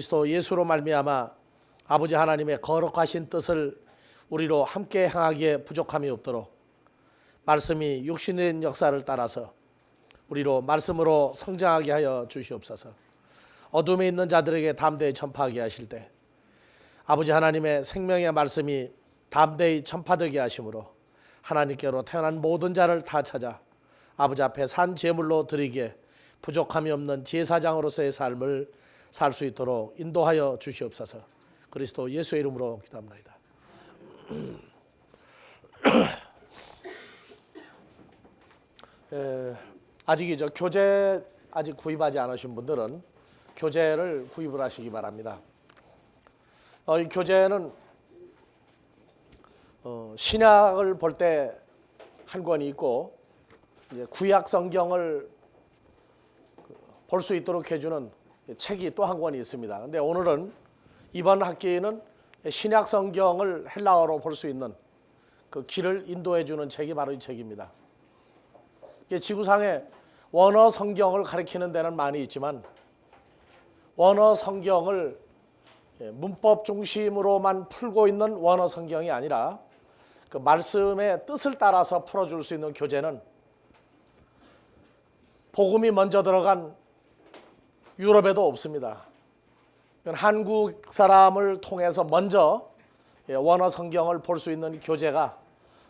그리스도 예수로 말미암아 아버지 하나님의 거룩하신 뜻을 우리로 함께 행하기에 부족함이 없도록 말씀이 육신된 역사를 따라서 우리로 말씀으로 성장하게 하여 주시옵소서. 어둠에 있는 자들에게 담대히 전파하게 하실 때 아버지 하나님의 생명의 말씀이 담대히 전파되게 하심으로 하나님께로 태어난 모든 자를 다 찾아 아버지 앞에 산 제물로 드리기에 부족함이 없는 제사장으로서의 삶을 살 수 있도록 인도하여 주시옵소서. 그리스도 예수의 이름으로 기도합니다. 아직이죠. 교재 아직 구입하지 않으신 분들은 교재를 구입을 하시기 바랍니다. 이 교재는 신약을 볼 때 한 권이 있고 이제 구약 성경을 볼 수 있도록 해주는 책이 또 한 권이 있습니다. 근데 오늘은 이번 학기에는 신약 성경을 헬라어로 볼 수 있는 그 길을 인도해 주는 책이 바로 이 책입니다. 지구상에 원어 성경을 가리키는 데는 많이 있지만 원어 성경을 문법 중심으로만 풀고 있는 원어 성경이 아니라 그 말씀의 뜻을 따라서 풀어줄 수 있는 교재는 복음이 먼저 들어간 유럽에도 없습니다. 한국 사람을 통해서 먼저 원어 성경을 볼 수 있는 교재가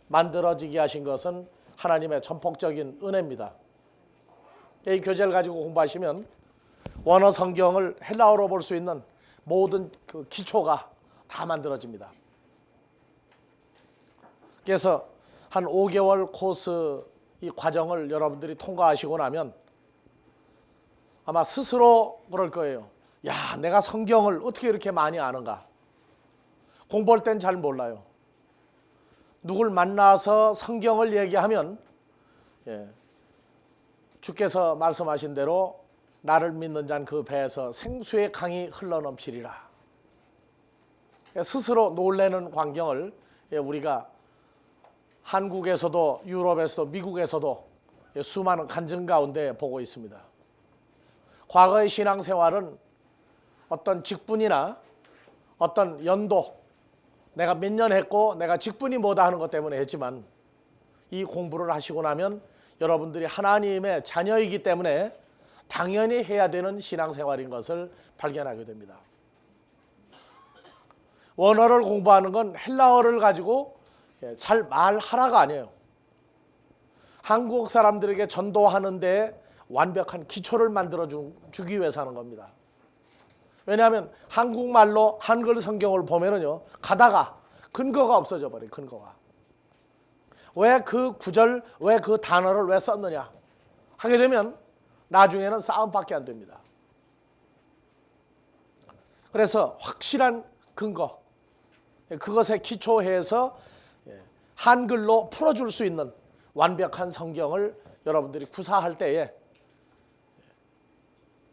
만들어지게 하신 것은 하나님의 전폭적인 은혜입니다. 이 교재를 가지고 공부하시면 원어 성경을 헬라어로 볼 수 있는 모든 그 기초가 다 만들어집니다. 그래서 한 5개월 코스 이 과정을 여러분들이 통과하시고 나면 아마 스스로 그럴 거예요. 야, 내가 성경을 어떻게 이렇게 많이 아는가? 공부할 땐 잘 몰라요. 누굴 만나서 성경을 얘기하면 주께서 말씀하신 대로 나를 믿는 자는 그 배에서 생수의 강이 흘러넘치리라. 스스로 놀라는 광경을 우리가 한국에서도 유럽에서도 미국에서도 수많은 간증 가운데 보고 있습니다. 과거의 신앙생활은 어떤 직분이나 어떤 연도, 내가 몇 년 했고 내가 직분이 뭐다 하는 것 때문에 했지만 이 공부를 하시고 나면 여러분들이 하나님의 자녀이기 때문에 당연히 해야 되는 신앙생활인 것을 발견하게 됩니다. 원어를 공부하는 건 헬라어를 가지고 잘 말하라가 아니에요. 한국 사람들에게 전도하는 데 완벽한 기초를 만들어 주기 위해서 하는 겁니다. 왜냐하면 한국말로 한글 성경을 보면은요, 가다가 근거가 없어져 버려요. 근거가. 왜 그 구절, 왜 그 단어를 왜 썼느냐 하게 되면 나중에는 싸움밖에 안 됩니다. 그래서 확실한 근거, 그것에 기초해서 한글로 풀어줄 수 있는 완벽한 성경을 여러분들이 구사할 때에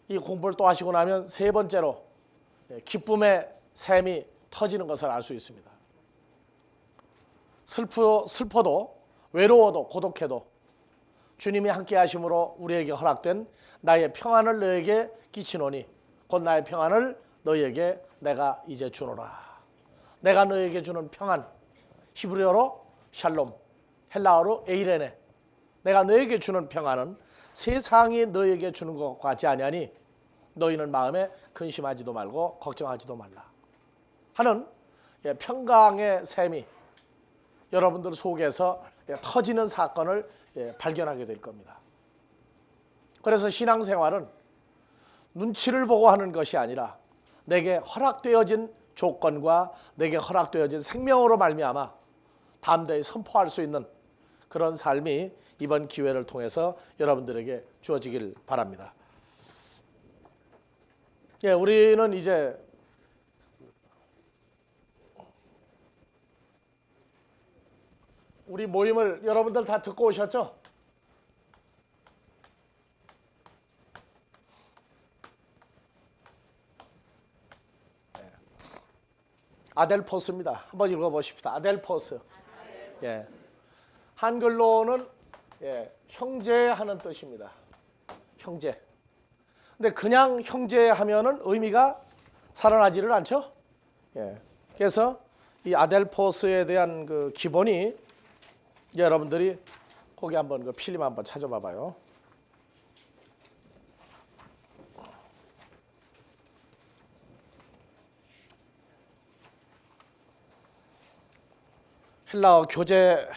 이 공부를 또 하시고 나면 세 번째로 기쁨의 샘이 터지는 것을 알 수 있습니다. 슬퍼도 외로워도 고독해도 주님이 함께 하심으로 우리에게 허락된 나의 평안을 너에게 끼치노니 곧 나의 평안을 너에게 내가 이제 주노라. 내가 너에게 주는 평안, 히브리어로 샬롬, 헬라어로 에이레네. 내가 너에게 주는 평안은 세상이 너에게 주는 것 같지 아니하니 너희는 마음에 근심하지도 말고 걱정하지도 말라 하는 평강의 샘이 여러분들 속에서 터지는 사건을 발견하게 될 겁니다. 그래서 신앙생활은 눈치를 보고 하는 것이 아니라 내게 허락되어진 조건과 내게 허락되어진 생명으로 말미암아 담대히 선포할 수 있는 그런 삶이 이번 기회를 통해서 여러분들에게 주어지길 바랍니다. 우리는 이제 우리 모임을 여러분들 다 듣고 오셨죠? 아델포스입니다. 한번 읽어보십시다. 아델포스. 한글로는 형제하는 뜻입니다. 형제. 근데 그냥 형제하면은 의미가 살아나지를 않죠. 예. 그래서 이 아델포스에 대한 그 기본이 여러분들이 거기 한번 그 필름 한번 찾아봐 봐요. 헬라어 교재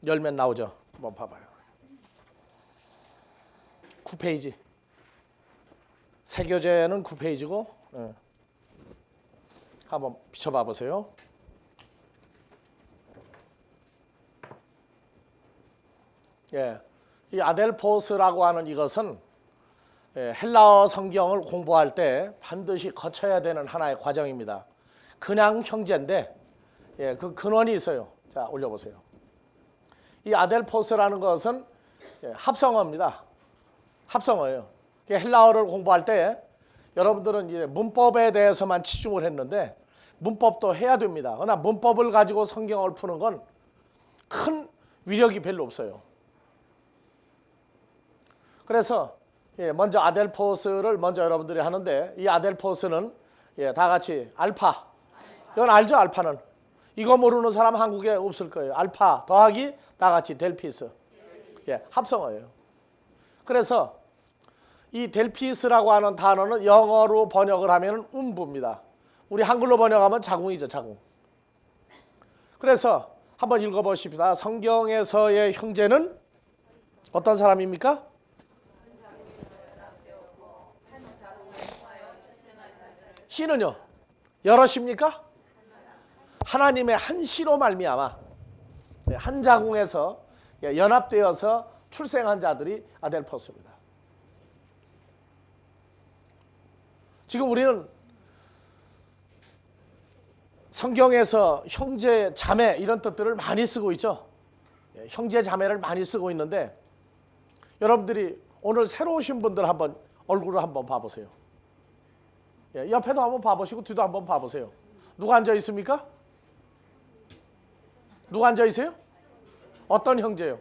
열면 나오죠. 한번 봐봐요. 9페이지. 새 교재는 9페이지고 한번 비춰봐 보세요. 예, 이 아델포스라고 하는 이것은 헬라어 성경을 공부할 때 반드시 거쳐야 되는 하나의 과정입니다. 그냥 형제인데 그 근원이 있어요. 자, 올려보세요. 이 아델포스라는 것은 합성어입니다. 합성어예요. 헬라어를 공부할 때 여러분들은 이제 문법에 대해서만 치중을 했는데 문법도 해야 됩니다. 그러나 문법을 가지고 성경을 푸는 건 큰 위력이 별로 없어요. 그래서 먼저 아델포스를 먼저 여러분들이 하는데 이 아델포스는 다 같이 알파. 이건 알죠? 알파는. 이거 모르는 사람 한국에 없을 거예요. 알파 더하기 다 같이 델피스. 합성어예요. 그래서 이 델피스라고 하는 단어는 영어로 번역을 하면 음부입니다. 우리 한글로 번역하면 자궁이죠, 자궁. 그래서 한번 읽어보십시다. 성경에서의 형제는 어떤 사람입니까? 씨는요? 여럿입니까? 하나님의 한 씨로 말미암아 한 자궁에서 연합되어서 출생한 자들이 아델포스입니다. 지금 우리는 성경에서 형제, 자매 이런 뜻들을 많이 쓰고 있죠. 형제, 자매를 많이 쓰고 있는데 여러분들이 오늘 새로 오신 분들 한번 얼굴을 한번 봐보세요. 옆에도 한번 봐보시고 뒤도 한번 봐보세요. 누가 앉아 있습니까? 누가 앉아 있어요? 어떤 형제요?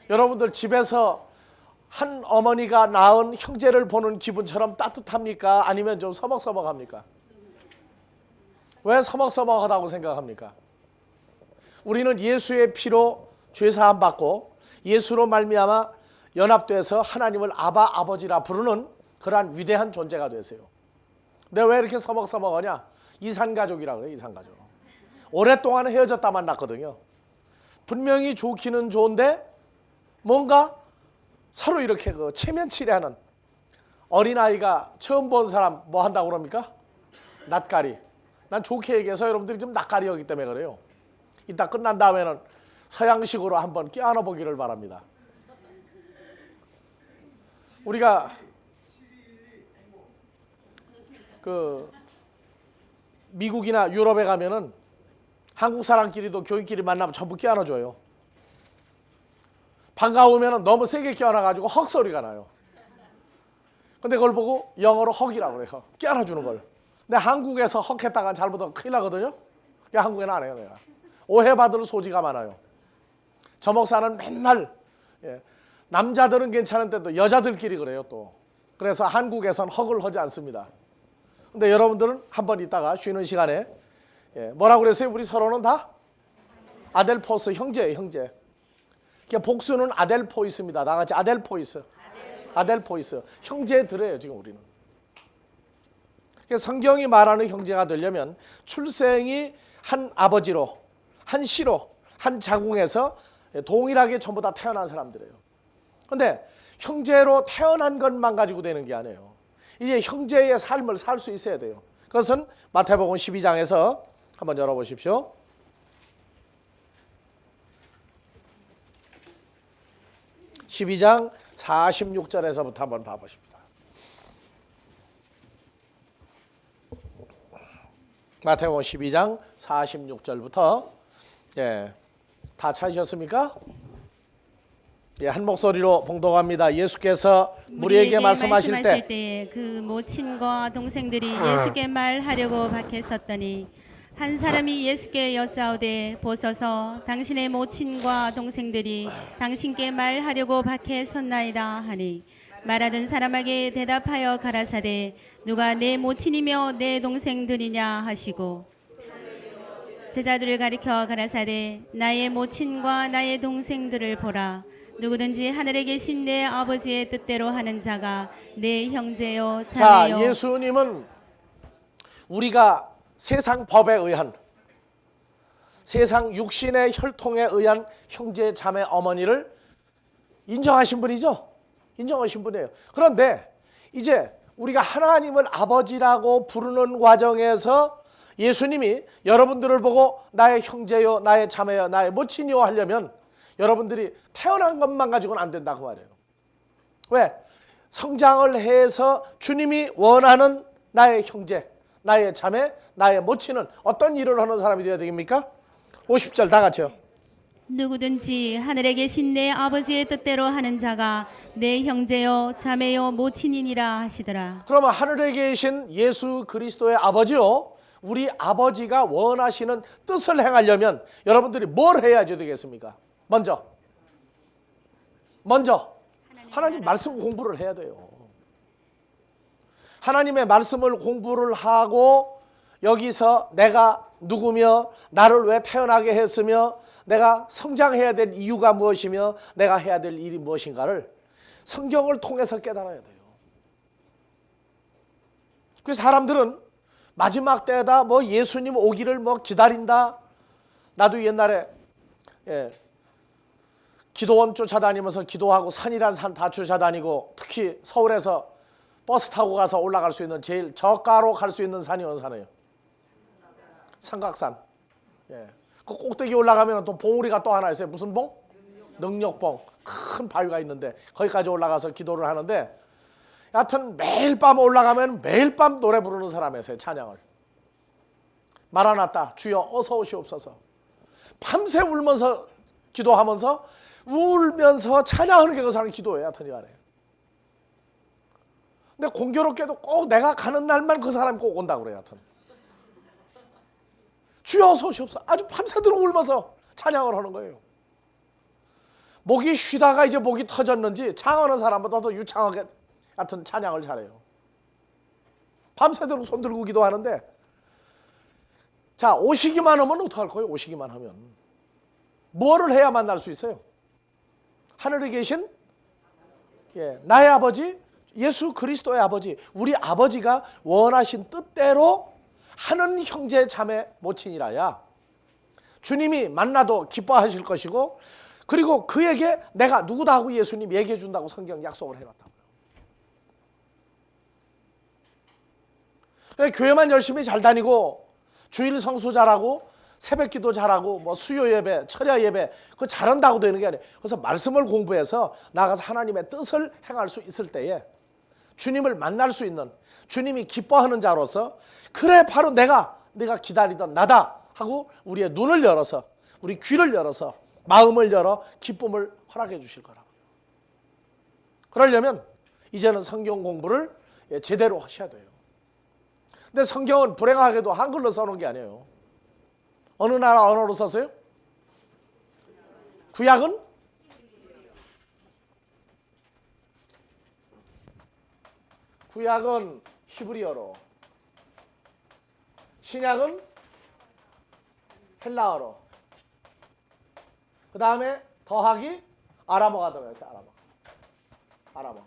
여러분들 집에서 한 어머니가 낳은 형제를 보는 기분처럼 따뜻합니까? 아니면 좀 서먹서먹합니까? 왜 서먹서먹하다고 생각합니까? 우리는 예수의 피로 죄사함 받고 예수로 말미암아 연합돼서 하나님을 아바 아버지라 부르는 그러한 위대한 존재가 되세요. 근데 왜 이렇게 서먹서먹하냐? 이산가족이라고 해요. 이산가족. 오랫동안 헤어졌다 만났거든요. 분명히 좋기는 좋은데 뭔가 서로 이렇게 그 체면치레하는 어린아이가 처음 본 사람 뭐 한다고 그럽니까? 낯가리. 난 좋게 얘기해서 여러분들이 좀 낯가리였기 때문에 그래요. 이따 끝난 다음에는 서양식으로 한번 껴안아 보기를 바랍니다. 우리가 그 미국이나 유럽에 가면은 한국 사람끼리도 교인끼리 만나면 전부 껴안아줘요. 반가우면 너무 세게 껴안아가지고 헉 소리가 나요. 근데 그걸 보고 영어로 헉이라고 그래요. 껴안아주는 걸. 근데 한국에서 헉 했다가 잘못하면 큰일 나거든요. 그게 한국에는 안 해요. 내가. 오해받을 소지가 많아요. 저 목사는 맨날 남자들은 괜찮은데도 여자들끼리 그래요 또. 그래서 한국에선 헉을 하지 않습니다. 근데 여러분들은 한번 있다가 쉬는 시간에 뭐라고 그랬어요? 우리 서로는 다 아델포스 형제예요, 형제. 복수는 아델포이스입니다. 다 같이 아델포이스. 아델포이스. 형제들이에요, 지금 우리는. 성경이 말하는 형제가 되려면 출생이 한 아버지로, 한 씨로, 한 자궁에서 동일하게 전부 다 태어난 사람들이에요. 그런데 형제로 태어난 것만 가지고 되는 게 아니에요. 이제 형제의 삶을 살 수 있어야 돼요. 그것은 마태복음 12장에서 한번 열어보십시오. (12장) 46절에서부터 한번 봐보십니다. 마태복음 12장 46절부터 다 찾으셨습니까? 한 목소리로 봉독합니다. 예수께서 무리에게 말씀하실 때 그 모친과 동생들이 예수께 말하려고 밖에 섰더니 한 사람이 예수께 여짜오되 보소서 당신의 모친과 동생들이 당신께 말하려고 밖에 섰나이다 하니 말하던 사람에게 대답하여 가라사대 누가 내 모친이며 내 동생들이냐 하시고 제자들을 가리켜 가라사대 나의 모친과 나의 동생들을 보라. 누구든지 하늘에 계신 내 아버지의 뜻대로 하는 자가 내 형제요 자, 자매요. 예수님은 우리가 세상 법에 의한, 세상 육신의 혈통에 의한 형제 자매 어머니를 인정하신 분이죠. 인정하신 분이에요. 그런데 이제 우리가 하나님을 아버지라고 부르는 과정에서 예수님이 여러분들을 보고 나의 형제요 나의 자매요 나의 모친이요 하려면 여러분들이 태어난 것만 가지고는 안 된다고 말해요. 왜? 성장을 해서 주님이 원하는 나의 형제, 나의 자매, 나의 모친은 어떤 일을 하는 사람이 되어야 되겠습니까? 50절 다 같이요. 누구든지 하늘에 계신 내 아버지의 뜻대로 하는 자가 내 형제요 자매요 모친이니라 하시더라. 그러면 하늘에 계신 예수 그리스도의 아버지요, 우리 아버지가 원하시는 뜻을 행하려면 여러분들이 뭘 해야 되겠습니까? 먼저 하나님 말씀 공부를 해야 돼요. 하나님의 말씀을 공부를 하고 여기서 내가 누구며 나를 왜 태어나게 했으며 내가 성장해야 될 이유가 무엇이며 내가 해야 될 일이 무엇인가를 성경을 통해서 깨달아야 돼요. 그 사람들은 마지막 때다 뭐 예수님 오기를 뭐 기다린다. 나도 옛날에 기도원 쫓아다니면서 기도하고 산이란 산 다 쫓아다니고 특히 서울에서 버스 타고 가서 올라갈 수 있는 제일 저가로 갈 수 있는 산이 어느 산이에요? 삼각산. 그 꼭대기 올라가면 또 봉우리가 또 하나 있어요. 무슨 봉? 능력봉. 큰 바위가 있는데 거기까지 올라가서 기도를 하는데 여하튼 매일 밤 올라가면 매일 밤 노래 부르는 사람이었어요. 찬양을. 마라나타 주여 어서 오시옵소서. 밤새 울면서 기도하면서 울면서 찬양하는 게 그 사람 기도예요. 하여튼 이 안에. 근데 공교롭게도 꼭 내가 가는 날만 그 사람이 꼭 온다고 그래요. 하여튼. 주여 어서 오시옵소서. 아주 밤새도록 울면서 찬양을 하는 거예요. 목이 쉬다가 이제 목이 터졌는지 창하는 사람보다 더 유창하게 하여튼 찬양을 잘해요. 밤새도록 손 들고 기도하는데 자, 오시기만 하면 어떡할 거예요? 오시기만 하면. 뭐를 해야 만날 수 있어요? 하늘에 계신 나의 아버지, 예수 그리스도의 아버지, 우리 아버지가 원하신 뜻대로 하는 형제 자매 모친이라야 주님이 만나도 기뻐하실 것이고 그리고 그에게 내가 누구다 하고 예수님 얘기해 준다고 성경 약속을 해놨다고요. 교회만 열심히 잘 다니고 주일 성수 잘하고 새벽 기도 잘하고 뭐 수요 예배, 철야 예배 그거 잘한다고 되는 게 아니에요. 그래서 말씀을 공부해서 나가서 하나님의 뜻을 행할 수 있을 때에 주님을 만날 수 있는 주님이 기뻐하는 자로서 그래 바로 내가 기다리던 나다 하고 우리의 눈을 열어서 우리 귀를 열어서 마음을 열어 기쁨을 허락해 주실 거라고요. 그러려면 이제는 성경 공부를 제대로 하셔야 돼요. 근데 성경은 불행하게도 한글로 써놓은 게 아니에요. 어느 나라 언어로 썼어요? 구약은? 구약은 히브리어로, 신약은 헬라어로, 그 다음에 더하기 아람어가 들어있어요. 아람어.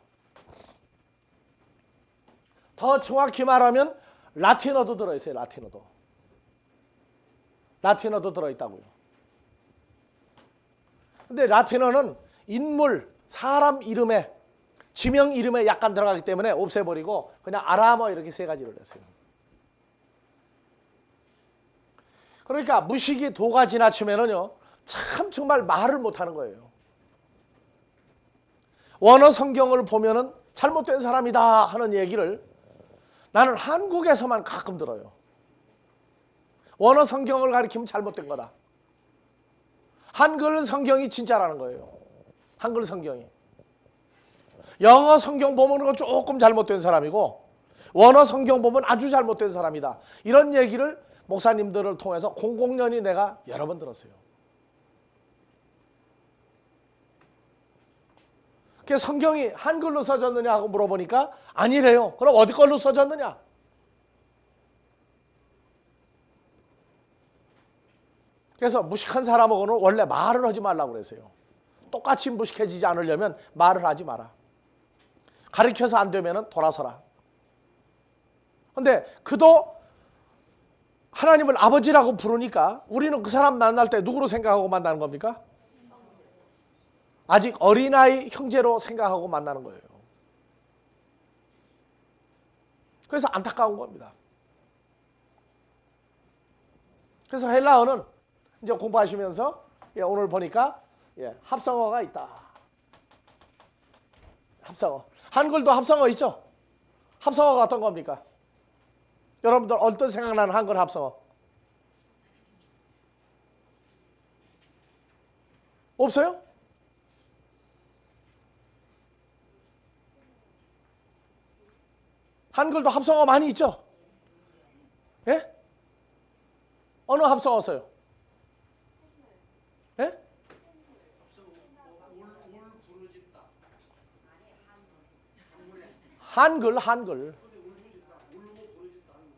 더 정확히 말하면 라틴어도 들어있어요. 라틴어도 들어있다고요. 근데 라틴어는 인물, 사람 이름에, 지명 이름에 약간 들어가기 때문에 없애버리고 그냥 아람어 이렇게 세 가지를 했어요. 그러니까 무식이 도가 지나치면은요, 참 정말 말을 못하는 거예요. 원어 성경을 보면은 잘못된 사람이다 하는 얘기를 나는 한국에서만 가끔 들어요. 원어 성경을 가리키면 잘못된 거다. 한글 성경이 진짜라는 거예요. 한글 성경이. 영어 성경 보면 조금 잘못된 사람이고 원어 성경 보면 아주 잘못된 사람이다. 이런 얘기를 목사님들을 통해서 공공연히 내가 여러 번 들었어요. 그 성경이 한글로 써졌느냐 하고 물어보니까 아니래요. 그럼 어디 걸로 써졌느냐? 그래서 무식한 사람하고는 원래 말을 하지 말라고 그랬어요. 똑같이 무식해지지 않으려면 말을 하지 마라. 가르쳐서 안 되면 돌아서라. 근데 그도 하나님을 아버지라고 부르니까 우리는 그 사람 만날 때 누구로 생각하고 만나는 겁니까? 아직 어린아이 형제로 생각하고 만나는 거예요. 그래서 안타까운 겁니다. 그래서 헬라어는 이제 공부하시면서 오늘 보니까 합성어가 있다. 합성어. 한글도 합성어 있죠? 합성어가 어떤 겁니까? 여러분들 어떤 생각나는 한글 합성어? 없어요? 한글도 합성어 많이 있죠? 예? 어느 합성어 써요? 예? 한글.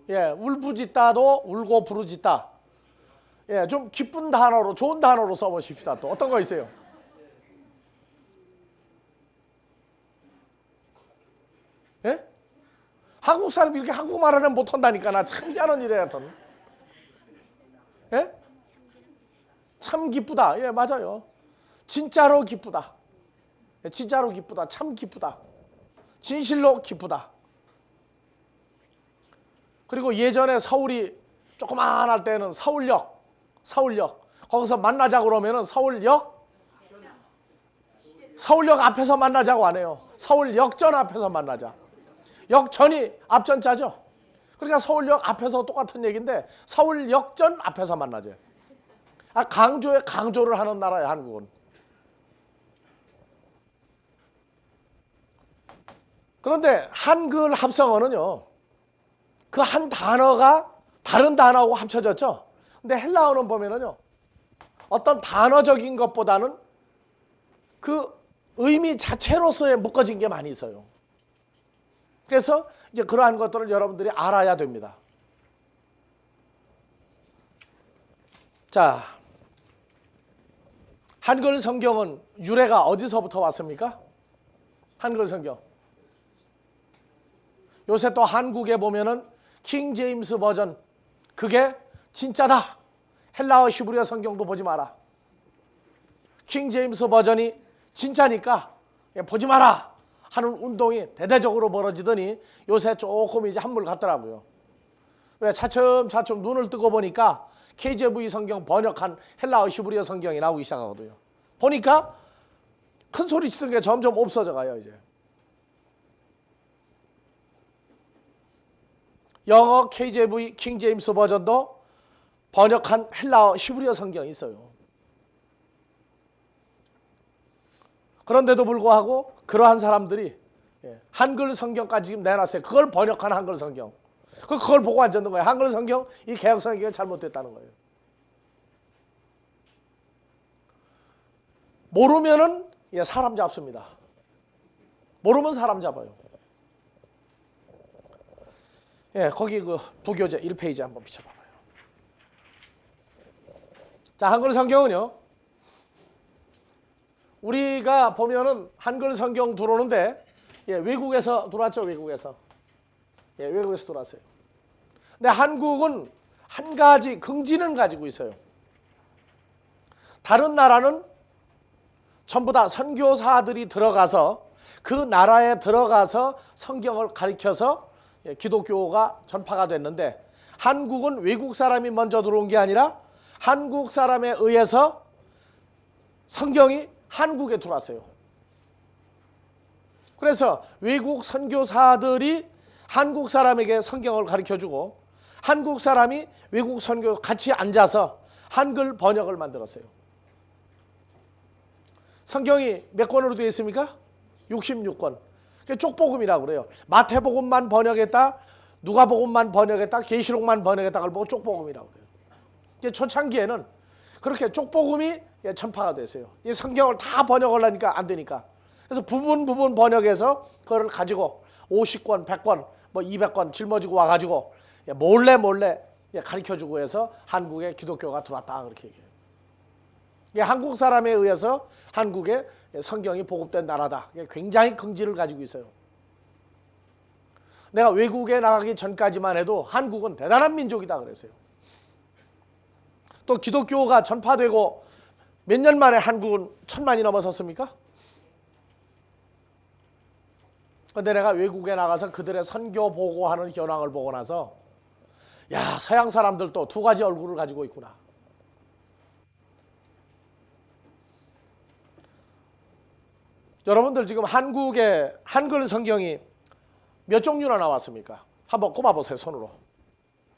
예, 울부짖다도 울고 부르짖다. 예, 좀 기쁜 단어로, 좋은 단어로 써보십시다. 또 어떤 거 있어요? 예? 한국 사람이 이렇게 한국말하면 못한다니까. 나 참 희한한 일이야. 하여튼. 예? 참 기쁘다. 예, 맞아요. 진짜로 기쁘다. 예, 진짜로 기쁘다. 참 기쁘다. 진실로 기쁘다. 그리고 예전에 서울이 조그만할 때는 서울역 거기서 만나자고 그러면은 서울역 앞에서 만나자고 안 해요. 서울역전 앞에서 만나자. 역전이 앞전자죠. 그러니까 서울역 앞에서 똑같은 얘기인데 서울역전 앞에서 만나죠. 강조에 강조를 하는 나라예요, 한국은. 그런데 한글 합성어는요, 그 한 단어가 다른 단어하고 합쳐졌죠. 근데 헬라어는 보면은요, 어떤 단어적인 것보다는 그 의미 자체로서의 묶어진 게 많이 있어요. 그래서 이제 그러한 것들을 여러분들이 알아야 됩니다. 자, 한글 성경은 유래가 어디서부터 왔습니까? 한글 성경. 요새 또 한국에 보면은 킹 제임스 버전, 그게 진짜다. 헬라어 히브리어 성경도 보지 마라. 킹 제임스 버전이 진짜니까 보지 마라 하는 운동이 대대적으로 벌어지더니 요새 조금 이제 한물 갔더라고요. 왜? 차츰 눈을 뜨고 보니까 KJV 성경 번역한 헬라어 히브리어 성경이 나오기 시작하거든요. 보니까 큰 소리 치던 게 점점 없어져 가요. 이제 영어 KJV 킹 제임스 버전도 번역한 헬라어 히브리어 성경이 있어요. 그런데도 불구하고 그러한 사람들이 한글 성경까지 지금 내놨어요. 그걸 번역한 한글 성경. 그걸 보고 앉았는 거예요. 한글 성경, 이 개역 성경이 잘못됐다는 거예요. 모르면은 사람 잡습니다. 모르면 사람 잡아요. 거기 그 부교재 1페이지 한번 비춰봐봐요. 자, 한글 성경은요, 우리가 보면은 한글 성경 들어오는데 외국에서 들어왔죠. 외국에서 들어왔어요. 근데 한국은 한 가지 긍지는 가지고 있어요. 다른 나라는 전부 다 선교사들이 들어가서 그 나라에 들어가서 성경을 가르쳐서 기독교가 전파가 됐는데, 한국은 외국 사람이 먼저 들어온 게 아니라 한국 사람에 의해서 성경이 한국에 들어왔어요. 그래서 외국 선교사들이 한국 사람에게 성경을 가르쳐주고 한국 사람이 외국 선교 같이 앉아서 한글 번역을 만들었어요. 성경이 몇 권으로 되어 있습니까? 66권. 그게 쪽복음이라고 그래요. 마태복음만 번역했다, 누가복음만 번역했다, 계시록만 번역했다, 그걸 보고 쪽복음이라고 그래요. 이제 초창기에는 그렇게 쪽복음이 전파가 됐어요. 이 성경을 다 번역을 하니까 안 되니까. 그래서 부분 번역해서 그걸 가지고 50권, 100권, 뭐 200권 짊어지고 와가지고 몰래 가르쳐주고 해서 한국에 기독교가 들어왔다 그렇게 얘기해요. 이게 한국 사람에 의해서 한국에 성경이 보급된 나라다. 굉장히 긍지를 가지고 있어요. 내가 외국에 나가기 전까지만 해도 한국은 대단한 민족이다 그랬어요. 또 기독교가 전파되고 몇 년 만에 한국은 1000만이 넘어섰습니까? 그런데 내가 외국에 나가서 그들의 선교 보고하는 현황을 보고 나서 야, 서양 사람들도 두 가지 얼굴을 가지고 있구나. 여러분들 지금 한국의 한글 성경이 몇 종류나 나왔습니까? 한번 꼽아보세요, 손으로.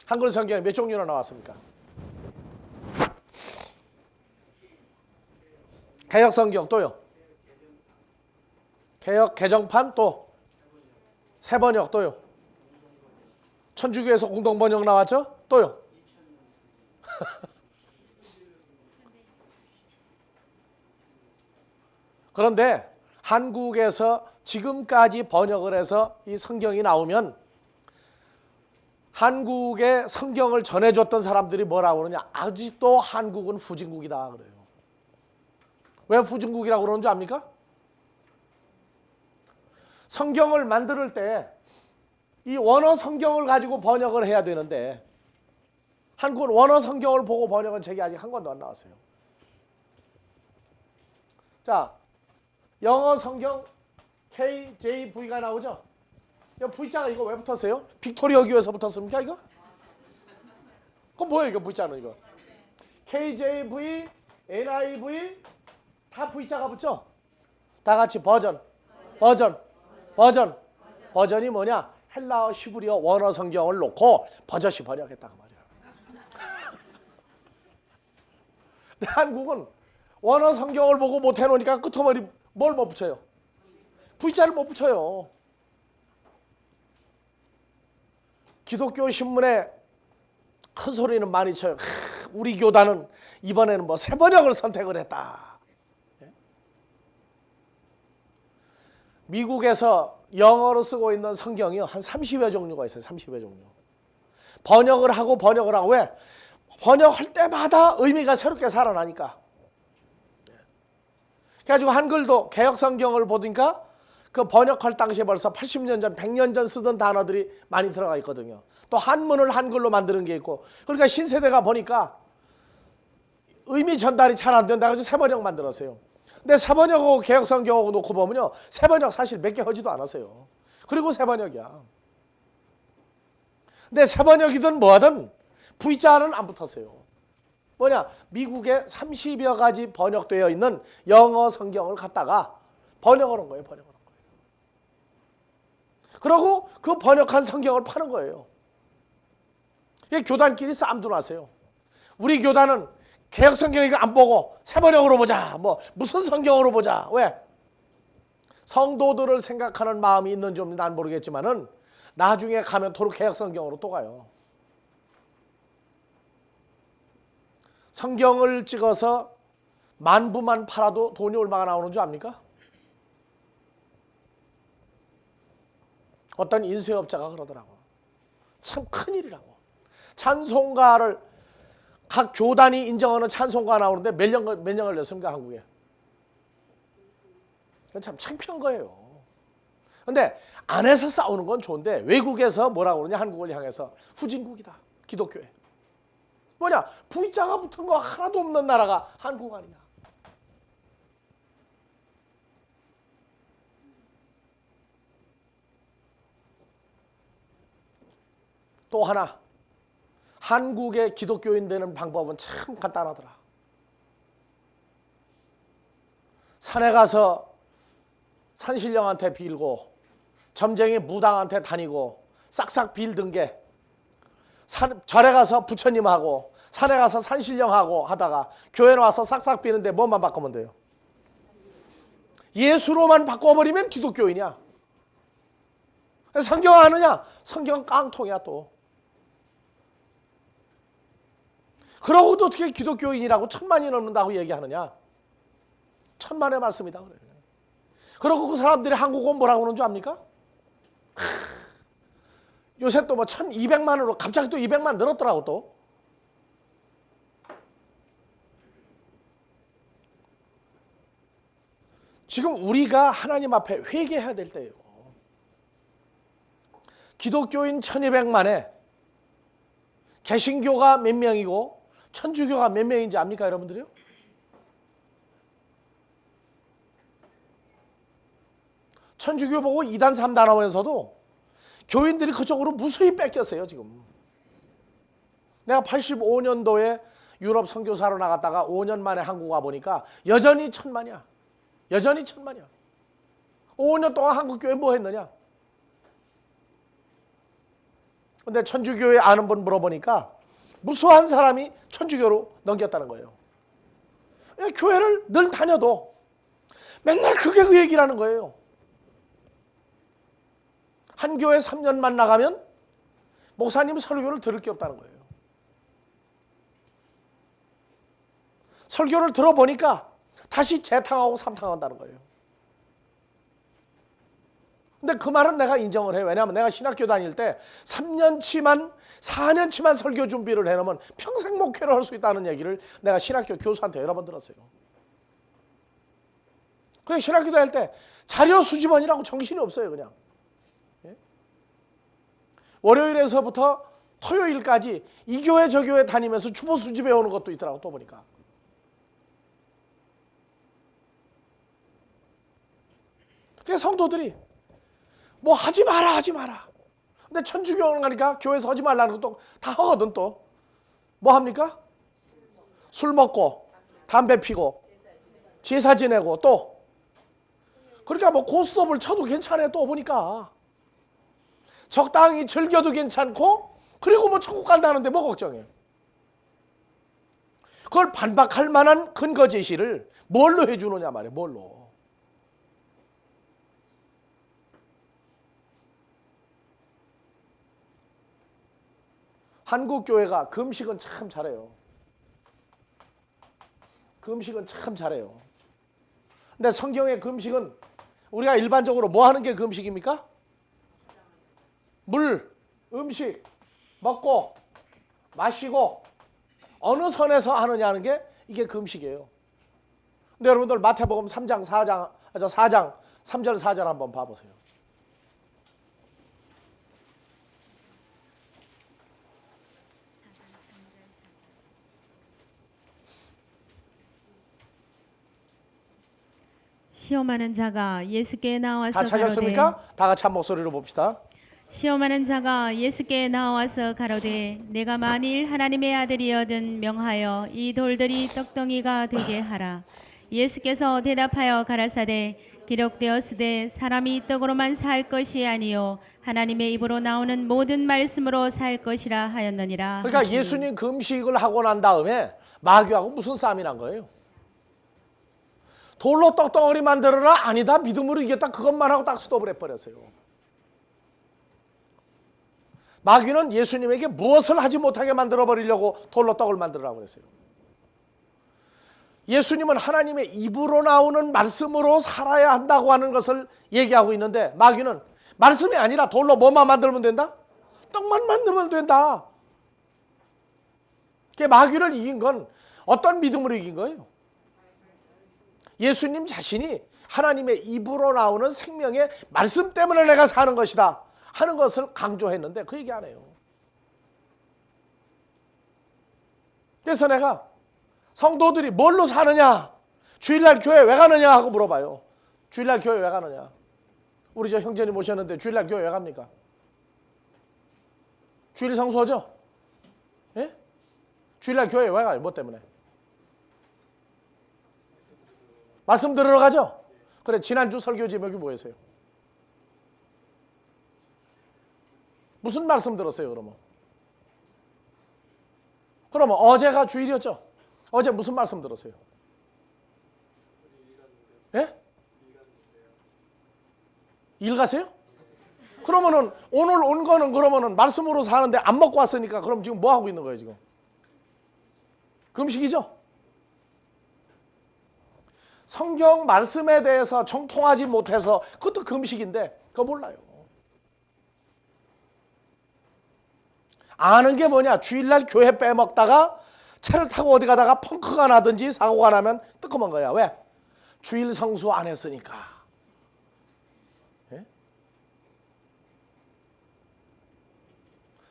한글 성경이 몇 종류나 나왔습니까? 개역 성경 또요. 개역 개정판 또 새번역 또요. 천주교에서 공동번역 나왔죠? 또요. 그런데 한국에서 지금까지 번역을 해서 이 성경이 나오면 한국에 성경을 전해줬던 사람들이 뭐라고 그러냐? 아직도 한국은 후진국이다 그래요. 왜 후진국이라고 그러는 줄 압니까? 성경을 만들 때 이 원어 성경을 가지고 번역을 해야 되는데 한국은 원어 성경을 보고 번역은 책이 아직 한 권도 안 나왔어요. 자, 영어 성경 KJV가 나오죠? V자가 이거 왜 붙었어요? 빅토리아 교회에서 붙었습니까 이거? 그럼 뭐예요 이거 V자는 이거? KJV, NIV 다 V자가 붙죠? 다 같이 버전이 뭐냐? 헬라어 히브리어 원어 성경을 놓고 버젓이 번역했다고 말이야. 근데 한국은 원어 성경을 보고 못 해놓으니까 끄트머리 뭘 못 붙여요? V자를 못 붙여요. 기독교 신문에 큰 소리는 많이 쳐요. 우리 교단은 이번에는 뭐 새 번역을 선택을 했다. 미국에서 영어로 쓰고 있는 성경이 한 30여 종류가 있어요. 30여 종류. 번역을 하고 왜? 번역할 때마다 의미가 새롭게 살아나니까. 그래가지고 한글도 개역 성경을 보니까 그 번역할 당시에 벌써 80년 전, 100년 전 쓰던 단어들이 많이 들어가 있거든요. 또 한문을 한글로 만드는 게 있고. 그러니까 신세대가 보니까 의미 전달이 잘 안 된다 해서 새 번역 만들었어요. 근데 새 번역하고 개역 성경하고 놓고 보면요, 새 번역 사실 몇 개 하지도 않았어요. 그리고 새 번역이야. 근데 새 번역이든 뭐하든 V자는 안 붙었어요. 뭐냐? 미국에 30여 가지 번역되어 있는 영어 성경을 갖다가 번역을 한 거예요. 그리고 그 번역한 성경을 파는 거예요. 이게 교단끼리 싸움도 났어요. 우리 교단은 개역 성경 이거 안 보고 새 번역으로 보자. 뭐 무슨 성경으로 보자. 왜? 성도들을 생각하는 마음이 있는지 없는지 난 모르겠지만은 나중에 가면 도로 개역 성경으로 또 가요. 성경을 찍어서 만 부만 팔아도 돈이 얼마가 나오는 줄 압니까? 어떤 인쇄업자가 그러더라고. 참 큰일이라고. 찬송가를 각 교단이 인정하는 찬송가 나오는데 몇 년 걸렸습니까 한국에? 그건 참 창피한 거예요. 그런데 안에서 싸우는 건 좋은데 외국에서 뭐라고 그러냐? 한국을 향해서 후진국이다. 기독교에. 뭐냐? V자가 붙은 거 하나도 없는 나라가 한국 아니냐? 또 하나, 한국의 기독교인 되는 방법은 참 간단하더라. 산에 가서 산신령한테 빌고 점쟁이 무당한테 다니고 싹싹 빌던 게 절에 가서 부처님하고 산에 가서 산신령하고 하다가 교회 와서 싹싹 비는데 뭐만 바꾸면 돼요? 예수로만 바꿔버리면 기독교인이야. 성경 아느냐? 성경 깡통이야 또. 그러고도 어떻게 기독교인이라고 1000만이 넘는다고 얘기하느냐? 1000만의 말씀이다 그래요. 그러고 그 사람들이 한국 오면 뭐라고 그러는 줄 압니까? 요새 또 뭐 1200만으로 갑자기 또 200만 늘었더라고 또. 지금 우리가 하나님 앞에 회개해야 될 때예요. 기독교인 1200만에 개신교가 몇 명이고 천주교가 몇 명인지 압니까 여러분들이요? 천주교 보고 2단 3단 하면서도 교인들이 그쪽으로 무수히 뺏겼어요 지금. 내가 85년도에 유럽 선교사로 나갔다가 5년 만에 한국 와보니까 여전히 1000만이야. 여전히 1000만이야. 5년 동안 한국 교회 뭐 했느냐? 근데 천주교에 아는 분 물어보니까 무수한 사람이 천주교로 넘겼다는 거예요. 교회를 늘 다녀도 맨날 그게 그 얘기라는 거예요. 한 교회 3년만 나가면 목사님 설교를 들을 게 없다는 거예요. 설교를 들어보니까 다시 재탕하고 삼탕한다는 거예요. 근데 그 말은 내가 인정을 해요. 왜냐하면 내가 신학교 다닐 때 3년치만 4년치만 설교 준비를 해놓으면 평생 목회를 할 수 있다는 얘기를 내가 신학교 교수한테 여러 번 들었어요. 그냥 신학교 다닐 때 자료 수집원이라고 정신이 없어요. 그냥 월요일에서부터 토요일까지 이 교회 저 교회 다니면서 주보 수집해 오는 것도 있더라고. 또 보니까 그래서 성도들이 뭐 하지 마라 하지 마라. 근데 천주교 가니까 교회에서 하지 말라는 것도 다 하거든. 또 뭐 합니까? 술 먹고 담배 피고 제사 지내고 또 그러니까 뭐 고스톱을 쳐도 괜찮아요. 또 보니까 적당히 즐겨도 괜찮고 그리고 뭐 천국 간다는데 뭐 걱정해요. 그걸 반박할 만한 근거 제시를 뭘로 해주느냐 말이에요. 뭘로. 한국 교회가 금식은 참 잘해요. 금식은 참 잘해요. 근데 성경의 금식은 우리가 일반적으로 뭐 하는 게 금식입니까? 물, 음식, 먹고, 마시고 어느 선에서 하느냐 하는 게 이게 금식이에요. 근데 여러분들 마태복음 3장 3절 4절 한번 봐보세요. 시험하는 자가 예수께 나와서 다 찾았습니까? 다 같이 한 목소리로 봅시다. 시험하는 자가 예수께 나와서 가로되 내가 만일 하나님의 아들이여든 명하여 이 돌들이 떡덩이가 되게 하라. 예수께서 대답하여 가라사대 기록되었으되 사람이 떡으로만 살 것이 아니요 하나님의 입으로 나오는 모든 말씀으로 살 것이라 하였느니라. 그러니까 하시니. 예수님 금식을 하고 난 다음에 마귀하고 무슨 싸움이 난 거예요? 돌로 떡덩어리 만들어라? 아니다. 믿음으로 이겼다. 그것만 하고 딱 스톱을 해버렸어요. 마귀는 예수님에게 무엇을 하지 못하게 만들어버리려고 돌로 떡을 만들라고 그랬어요. 예수님은 하나님의 입으로 나오는 말씀으로 살아야 한다고 하는 것을 얘기하고 있는데 마귀는 말씀이 아니라 돌로 뭐만 만들면 된다? 떡만 만들면 된다. 마귀를 이긴 건 어떤 믿음으로 이긴 거예요? 예수님 자신이 하나님의 입으로 나오는 생명의 말씀 때문에 내가 사는 것이다 하는 것을 강조했는데 그 얘기 안 해요. 그래서 내가 성도들이 뭘로 사느냐, 주일날 교회 왜 가느냐 하고 물어봐요. 주일날 교회 왜 가느냐? 우리 저 형제님 오셨는데 주일날 교회 왜 갑니까? 주일 성수하죠? 예? 주일날 교회 왜 가요? 뭐 때문에? 말씀 들으러 가죠? 그래, 지난주 설교 제목이 뭐였어요? 무슨 말씀 들었어요, 그러면? 그러면 어제가 주일이었죠? 어제 무슨 말씀 들었어요? 예? 일 가세요? 그러면은 오늘 온 거는 그러면은 말씀으로 사는데 안 먹고 왔으니까 그럼 지금 뭐 하고 있는 거예요, 지금? 금식이죠? 성경 말씀에 대해서 정통하지 못해서 그것도 금식인데 그거 몰라요. 아는 게 뭐냐? 주일날 교회 빼먹다가 차를 타고 어디 가다가 펑크가 나든지 사고가 나면 뜨끔한 거야. 왜? 주일 성수 안 했으니까. 예?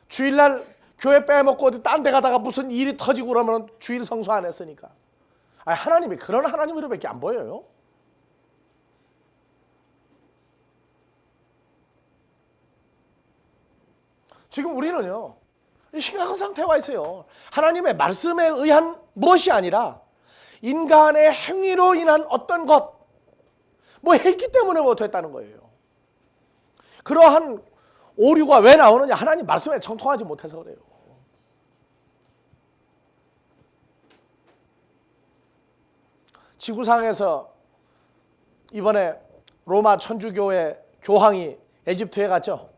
주일날 교회 빼먹고 어디 딴 데 가다가 무슨 일이 터지고 그러면 주일 성수 안 했으니까. 아니, 하나님이 그런 하나님으로밖에 안 보여요. 지금 우리는요, 심각한 상태에 와 있어요. 하나님의 말씀에 의한 무엇이 아니라 인간의 행위로 인한 어떤 것, 뭐 했기 때문에 못했다는 거예요. 그러한 오류가 왜 나오느냐? 하나님 말씀에 정통하지 못해서 그래요. 지구상에서 이번에 로마 천주교회 교황이 에집트에 갔죠.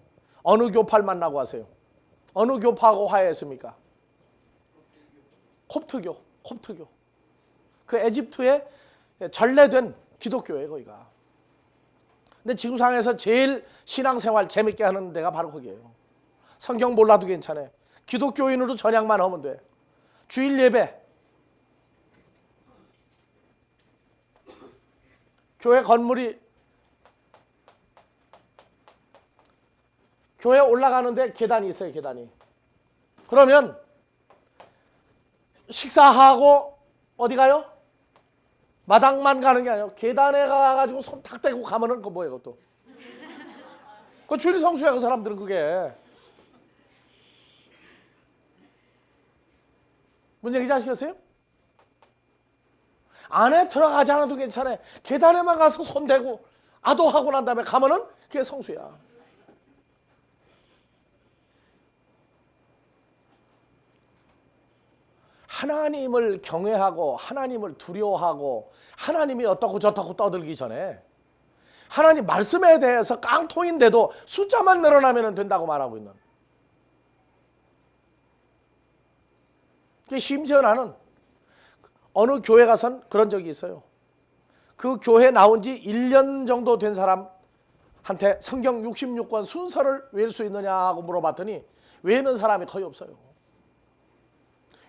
어느 교파를 만나고 왔어요? 어느 교파하고 화해했습니까? 콥트교. 그 에집트에 전래된 기독교예요, 거기가. 근데 지구상에서 제일 신앙생활 재밌게 하는 데가 바로 거기예요. 성경 몰라도 괜찮아. 기독교인으로 전향만 하면 돼. 주일 예배. 교회 건물이 교회 올라가는데 계단이 있어요, 계단이. 그러면 식사하고 어디 가요? 마당만 가는 게 아니에요. 계단에 가가지고 손 탁 대고 가면은 그거 뭐예요, 그것도? 그 주일 성수야, 그 사람들은 그게. 문제 기자시겠어요? 안에 들어가지 않아도 괜찮아. 계단에만 가서 손 대고 아도하고 난 다음에 가면은 그게 성수야. 하나님을 경외하고 하나님을 두려워하고 하나님이 어떻고 저떻고 떠들기 전에 하나님 말씀에 대해서 깡통인데도 숫자만 늘어나면 된다고 말하고 있는. 심지어 나는 어느 교회 가선 그런 적이 있어요. 그 교회 나온 지 1년 정도 된 사람한테 성경 66권 순서를 외울 수 있느냐고 물어봤더니 외우는 사람이 거의 없어요.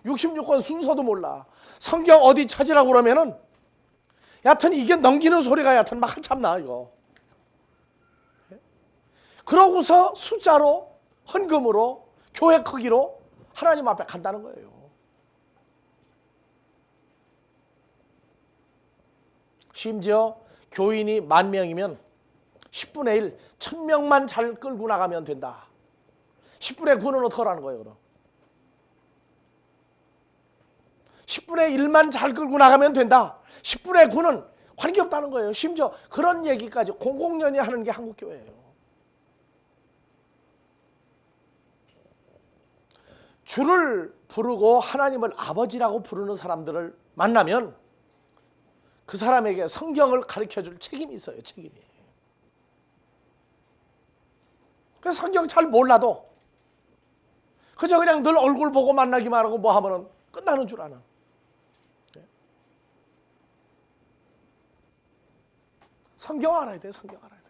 66권 순서도 몰라. 성경 어디 찾으라고 그러면은 여하튼 이게 넘기는 소리가 여하튼 막 한참 나 이거. 그러고서 숫자로 헌금으로 교회 크기로 하나님 앞에 간다는 거예요. 심지어 교인이 10,000명이면 10분의 1, 1,000명만 잘 끌고 나가면 된다. 10분의 9는 어떻게 하라는 거예요, 그럼? 10분의 1만 잘 끌고 나가면 된다. 10분의 9는 관계없다는 거예요. 심지어 그런 얘기까지 공공연히 하는 게 한국교회예요. 주를 부르고 하나님을 아버지라고 부르는 사람들을 만나면 그 사람에게 성경을 가르쳐줄 책임이 있어요. 책임이. 그래서 성경 잘 몰라도 그저 그냥 늘 얼굴 보고 만나기만 하고 뭐 하면은 끝나는 줄 아나. 성경 알아야 돼. 성경 알아야 돼.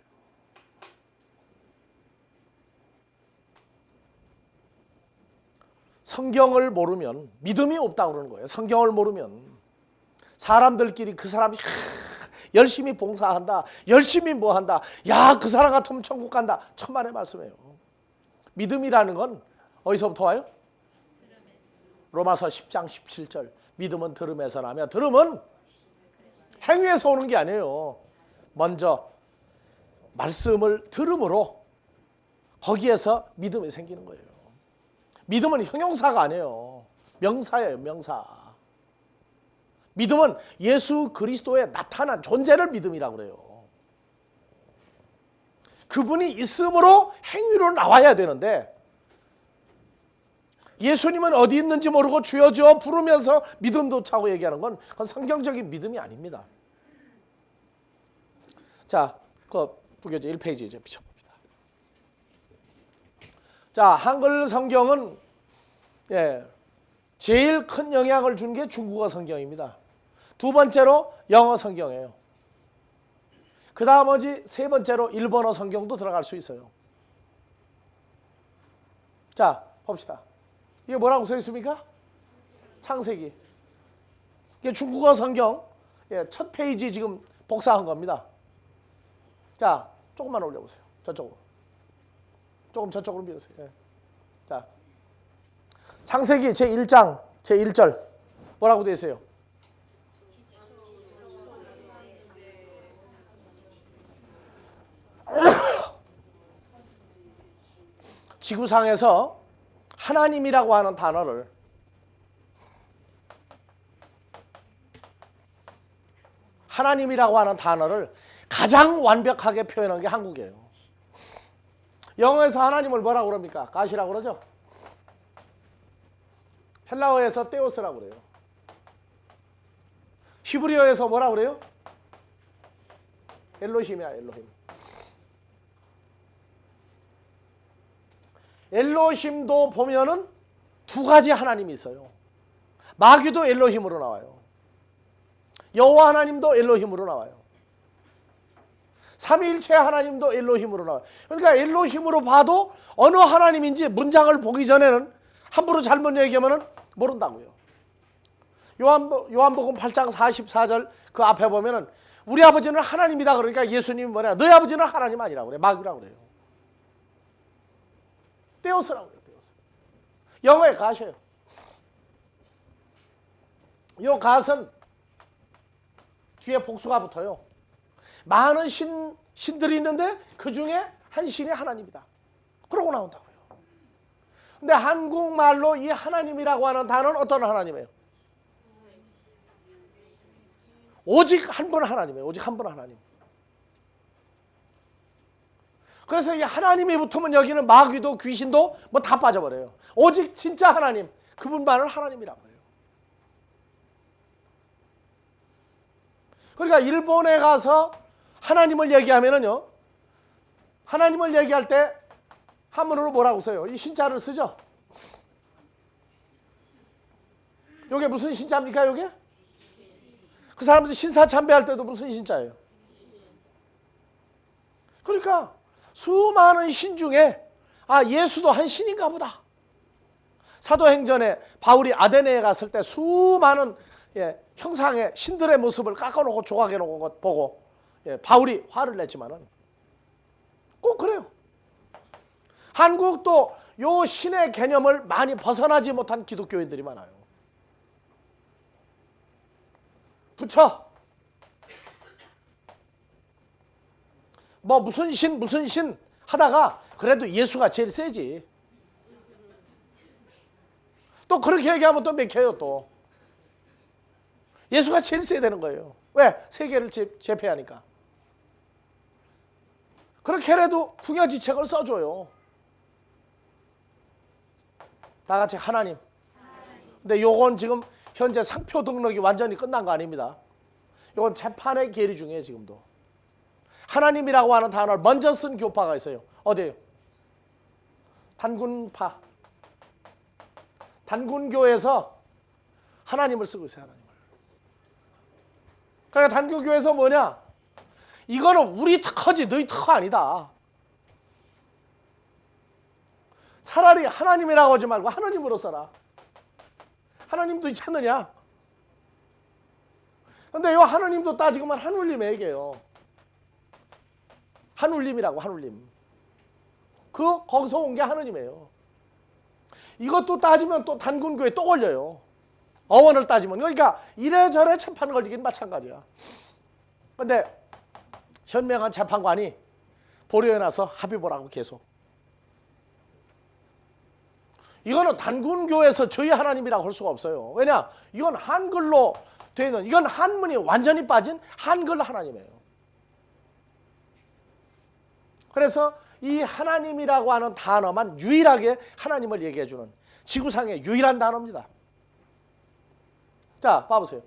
성경을 모르면 믿음이 없다고 그러는 거예요. 성경을 모르면 사람들끼리 그 사람이 열심히 봉사한다. 열심히 뭐 한다. 야, 그 사람 같으면 천국 간다. 천만의 말씀이에요. 믿음이라는 건 어디서부터 와요? 로마서 10장 17절. 믿음은 들음에서 나며 들음은 행위에서 오는 게 아니에요. 먼저 말씀을 들음으로 거기에서 믿음이 생기는 거예요. 믿음은 형용사가 아니에요. 명사예요. 명사. 믿음은 예수 그리스도의 나타난 존재를 믿음이라고 그래요. 그분이 있음으로 행위로 나와야 되는데 예수님은 어디 있는지 모르고 주여 주여 부르면서 믿음도 차고 얘기하는 건 그건 성경적인 믿음이 아닙니다. 자, 그 부교재 1페이지 이제 비춰봅니다. 자, 한글 성경은 제일 큰 영향을 준 게 중국어 성경입니다. 두 번째로 영어 성경이에요. 그 나머지 세 번째로 일본어 성경도 들어갈 수 있어요. 자, 봅시다. 이게 뭐라고 써 있습니까? 창세기. 이게 중국어 성경 첫 페이지 지금 복사한 겁니다. 자, 조금만 올려보세요. 저쪽으로. 조금 저쪽으로 밀으세요. 자, 창세기 제1장 제1절 뭐라고 되어 있어요? 지구상에서 하나님이라고 하는 단어를 가장 완벽하게 표현한 게 한국이에요. 영어에서 하나님을 뭐라고 그럽니까? 가시라고 그러죠. 헬라어에서 테오스라고 그래요. 히브리어에서 뭐라고 그래요? 엘로힘이야, 엘로힘. 엘로힘도 보면은 두 가지 하나님이 있어요. 마귀도 엘로힘으로 나와요. 여호와 하나님도 엘로힘으로 나와요. 삼위일체 하나님도 엘로힘으로 나와요. 그러니까 엘로힘으로 봐도 어느 하나님인지 문장을 보기 전에는 함부로 잘못 얘기하면 모른다고요. 요한복음 8장 44절 그 앞에 보면은 우리 아버지는 하나님이다 그러니까 예수님이 뭐냐? 너희 아버지는 하나님 아니라고 그래. 마귀라고 그래요. 테오스라고 그래요. 테오스. 영어에 가셔요. 요 갓은 뒤에 복수가 붙어요. 많은 신들이 있는데 그 중에 한 신이 하나님이다. 그러고 나온다고요. 근데 한국말로 이 하나님이라고 하는 단어는 어떤 하나님이에요? 오직 한 분 하나님이에요. 오직 한 분 하나님. 그래서 이 하나님이 붙으면 여기는 마귀도 귀신도 뭐 다 빠져버려요. 오직 진짜 하나님, 그분만을 하나님이라고 해요. 그러니까 일본에 가서 하나님을 얘기하면은요, 하나님을 얘기할 때 한문으로 뭐라고 써요? 이 신자를 쓰죠. 요게 무슨 신자입니까? 요게? 그 사람들이 신사 참배할 때도 무슨 신자예요? 그러니까 수많은 신 중에 예수도 한 신인가 보다. 사도행전에 바울이 아데네에 갔을 때 수많은 형상의 신들의 모습을 깎아놓고 조각해 놓은 것 보고 바울이 화를 냈지만은 꼭 그래요. 한국도 요 신의 개념을 많이 벗어나지 못한 기독교인들이 많아요. 부처 뭐 무슨 신 하다가 그래도 예수가 제일 세지. 또 그렇게 얘기하면 또 맥혀요. 또 예수가 제일 세야 되는 거예요. 왜? 세계를 제패하니까. 그렇게라도 부녀지책을 써줘요. 다 같이 하나님. 근데 요건 지금 현재 상표 등록이 완전히 끝난 거 아닙니다. 요건 재판의 계리 중이에요. 지금도. 하나님이라고 하는 단어를 먼저 쓴 교파가 있어요. 어디예요? 단군파. 단군교에서 하나님을 쓰고 있어요. 하나님을. 그러니까 단군교에서 뭐냐? 이거는 우리 특허지 너희 특허 아니다. 차라리 하나님이라고 하지 말고 하나님으로 써라. 하나님도 있지 않느냐? 근데 이 하나님도 따지고만 한울림에게요. 한울림이라고 한울림. 거기서 온 게 하나님이에요. 이것도 따지면 또 단군교에 또 걸려요. 어원을 따지면. 그러니까 이래저래 재판 걸리긴 마찬가지야. 근데 현명한 재판관이 보류해놔서 합의 보라고 계속. 이거는 단군교에서 저희 하나님이라고 할 수가 없어요. 왜냐? 이건 한글로 되어 있는, 이건 한문이 완전히 빠진 한글 하나님이에요. 그래서 이 하나님이라고 하는 단어만 유일하게 하나님을 얘기해주는 지구상의 유일한 단어입니다. 자, 봐보세요.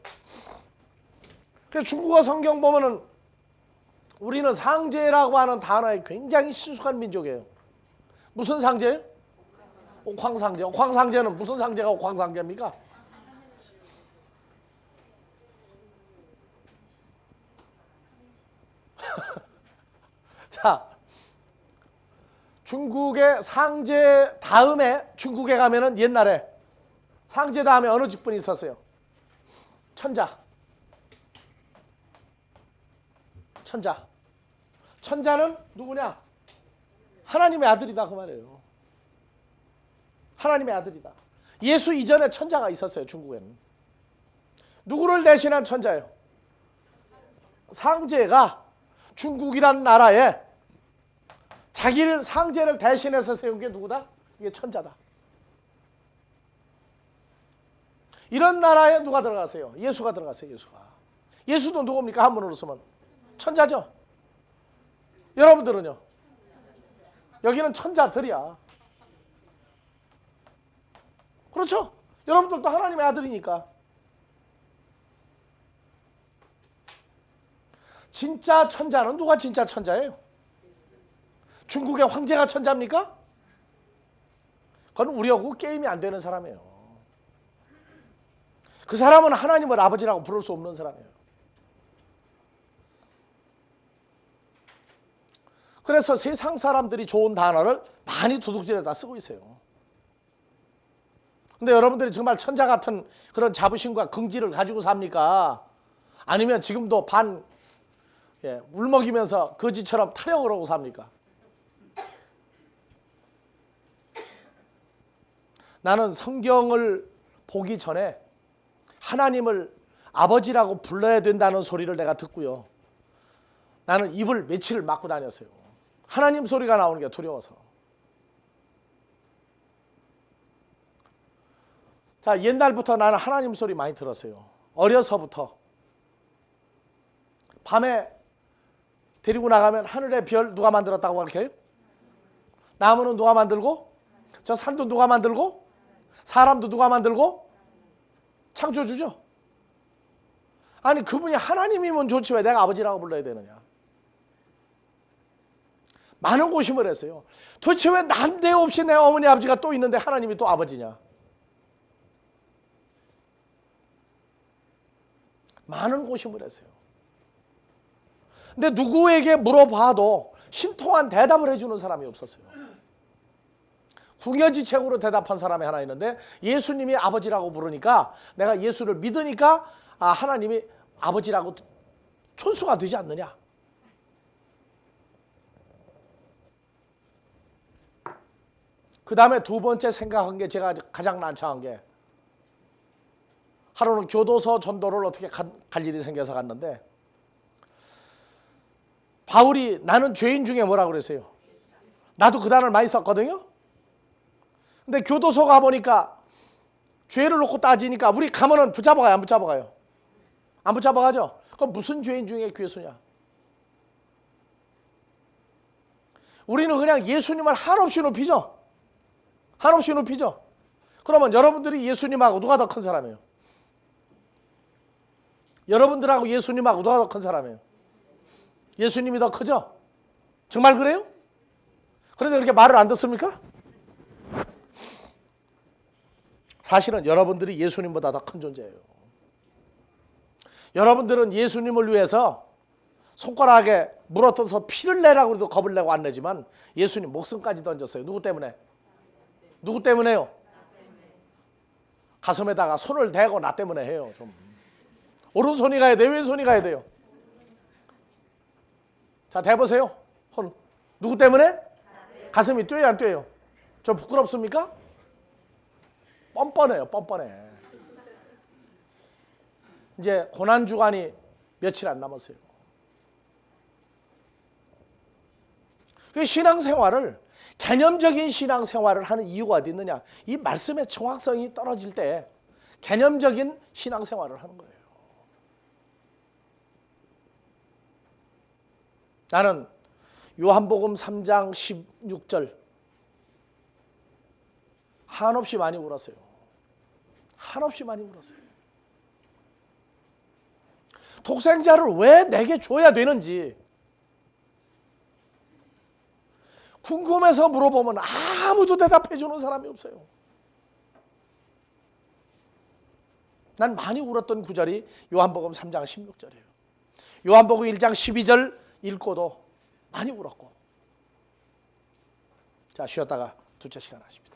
그래서 중국어 성경 보면은 우리는 상제라고 하는 단어에 굉장히 친숙한 민족이에요. 무슨 상제예요? 옥황상제. 옥황상제는 무슨 상제가 옥황상제입니까? 자, 중국의 상제 다음에 중국에 가면은 옛날에 상제 다음에 어느 직분이 있었어요? 천자. 천자. 천자는 누구냐? 하나님의 아들이다 그 말이에요. 하나님의 아들이다. 예수 이전에 천자가 있었어요. 중국에는. 누구를 대신한 천자예요? 상제가 중국이란 나라에 자기를 상제를 대신해서 세운 게 누구다? 이게 천자다. 이런 나라에 누가 들어가세요? 예수가 들어가세요. 예수가. 예수도 누굽니까? 한문으로 쓰면 천자죠. 여러분들은요? 여기는 천자들이야. 그렇죠? 여러분들도 하나님의 아들이니까. 진짜 천자는 누가 진짜 천자예요? 중국의 황제가 천자입니까? 그건 우리하고 게임이 안 되는 사람이에요. 그 사람은 하나님을 아버지라고 부를 수 없는 사람이에요. 그래서 세상 사람들이 좋은 단어를 많이 도둑질에다 쓰고 있어요. 근데 여러분들이 정말 천자 같은 그런 자부심과 긍지를 가지고 삽니까? 아니면 지금도 울먹이면서 거지처럼 타령을 하고 삽니까? 나는 성경을 보기 전에 하나님을 아버지라고 불러야 된다는 소리를 내가 듣고요. 나는 입을 며칠 막고 다녔어요. 하나님 소리가 나오는 게 두려워서. 자, 옛날부터 나는 하나님 소리 많이 들었어요. 어려서부터. 밤에 데리고 나가면 하늘의 별 누가 만들었다고 할게요? 나무는 누가 만들고? 저 산도 누가 만들고? 사람도 누가 만들고? 창조주죠. 아니 그분이 하나님이면 좋지 왜 내가 아버지라고 불러야 되느냐. 많은 고심을 했어요. 도대체 왜 난데없이 내 어머니 아버지가 또 있는데 하나님이 또 아버지냐. 많은 고심을 했어요. 근데 누구에게 물어봐도 신통한 대답을 해주는 사람이 없었어요. 궁여지책으로 대답한 사람이 하나 있는데 예수님이 아버지라고 부르니까 내가 예수를 믿으니까 하나님이 아버지라고 촌수가 되지 않느냐. 그 다음에 두 번째 생각한 게 제가 가장 난처한 게 하루는 교도소 전도를 어떻게 갈 일이 생겨서 갔는데 바울이 나는 죄인 중에 뭐라고 그랬어요? 나도 그 단어를 많이 썼거든요. 근데 교도소 가보니까 죄를 놓고 따지니까 우리 가면은 붙잡아가요? 안 붙잡아가요? 안 붙잡아가죠? 그럼 무슨 죄인 중에 괴수냐? 우리는 그냥 예수님을 한없이 높이죠? 한없이 높이죠? 그러면 여러분들이 예수님하고 누가 더 큰 사람이에요? 여러분들하고 예수님하고 누가 더 큰 사람이에요? 예수님이 더 크죠? 정말 그래요? 그런데 그렇게 말을 안 듣습니까? 사실은 여러분들이 예수님보다 더 큰 존재예요. 여러분들은 예수님을 위해서 손가락에 물어뜯어서 피를 내라고 해도 겁을 내고 안 내지만 예수님 목숨까지 던졌어요. 누구 때문에? 누구 때문에요? 가슴에다가 손을 대고 나 때문에 해요. 좀. 오른손이 가야 돼요? 왼손이 가야 돼요? 자, 대보세요. 손. 누구 때문에? 가슴이 뛰어요, 안 뛰어요? 좀 부끄럽습니까? 뻔뻔해요, 뻔뻔해. 이제 고난주간이 며칠 안 남았어요. 그 신앙생활을, 개념적인 신앙생활을 하는 이유가 어디 있느냐? 이 말씀의 정확성이 떨어질 때 개념적인 신앙생활을 하는 거예요. 나는 요한복음 3장 16절 한없이 많이 울었어요. 한없이 많이 울었어요. 독생자를 왜 내게 줘야 되는지 궁금해서 물어보면 아무도 대답해 주는 사람이 없어요. 난 많이 울었던 구절이 요한복음 3장 16절이에요. 요한복음 1장 12절 읽고도 많이 울었고 자, 쉬었다가 둘째 시간 하십니다.